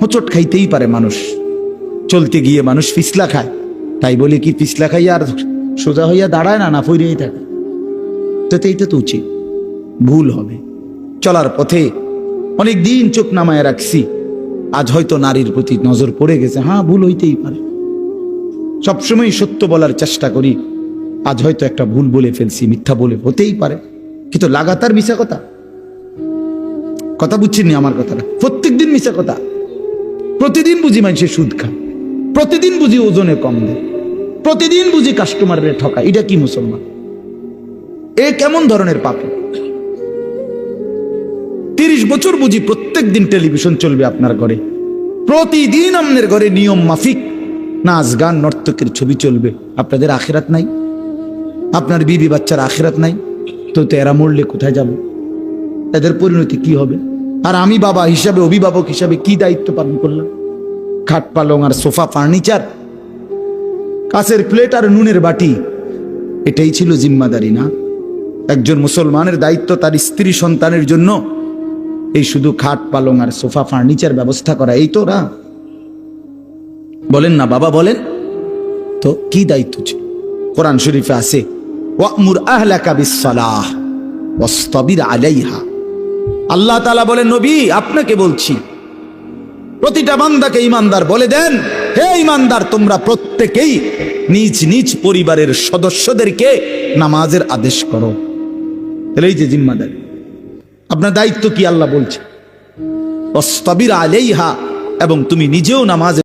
হোঁচট খাইতেই পারে মানুষ, চলতে গিয়ে মানুষ পিছলা খায়, তাই বলে কি পিছলা খাইয়া আর সোজা হইয়া দাঁড়ায় না, না পইরেই থাকে? তো এইটা তো উচিত, ভুল হবে। চলার পথে অনেক দিন চোখ নামায় রাখছি, আজ হয়তো নারীর প্রতি নজর পড়ে গেছে, হ্যাঁ ভুল হইতেই পারে। সবসময় সত্য বলার চেষ্টা করি, আজ হয়তো একটা ভুল বলে ফেলছি, মিথ্যা বলে, হতেই পারে। কিন্তু লাগাতার মিশা কথা বুঝছেন আমার কথাটা? প্রত্যেকদিন মিশা কথা, প্রতিদিন বুঝি মানুষের সুদ খায়, প্রতিদিন বুঝি ওজনে কম দেয়, প্রতিদিন বুঝি কাস্টমারের ঠকা। এটা কি মুসলমান? এ কেমন ধরনের পাপী? 30 বছর বুঝি প্রত্যেক দিন টেলিভিশন চলবে আপনার ঘরে, প্রতিদিন আপনার ঘরে নিয়ম মাফিক নাচ গান নর্তকের ছবি চলবে। আপনাদের আখিরাত নাই? আপনার বিবি বাচ্চার আখিরাত নাই? তো এরা মরলে কোথায় যাবে? এদের পরিণতি কি হবে? আর আমি বাবা হিসাবে, অভিভাবক হিসাবে কি দায়িত্ব পালন করলাম? খাট পালং আর সোফা, ফার্নিচার, কাঁচের প্লেট আর নুনের বাটি, এটাই ছিল জিম্মাদারি না? একজন মুসলমানের দায়িত্ব তার স্ত্রী সন্তানের জন্য এই শুধু খাট পালং আর সোফা ফার্নিচার ব্যবস্থা করা, এই তো না? বলেন না বাবা, বলেন তো কি দায়িত্ব ছিল? কোরআন শরীফে আছে, ওয়া'মুর আহলাকা বিস-সালাহ ওয়াসতাবির আলাইহা। আল্লাহ তাআলা বলেন, নবী আপনাকে বলছি, প্রতিটা বান্দাকে ঈমানদার বলে দেন, হে ঈমানদার, তোমরা প্রত্যেকেই নিজ নিজ পরিবারের সদস্যদেরকে নামাজের আদেশ করো। এই যে জিম্মাদারি, আপনার দায়িত্ব কি আল্লাহ বলছে, ওয়াসতাবির আলাইহা, এবং তুমি নিজেও নামাজ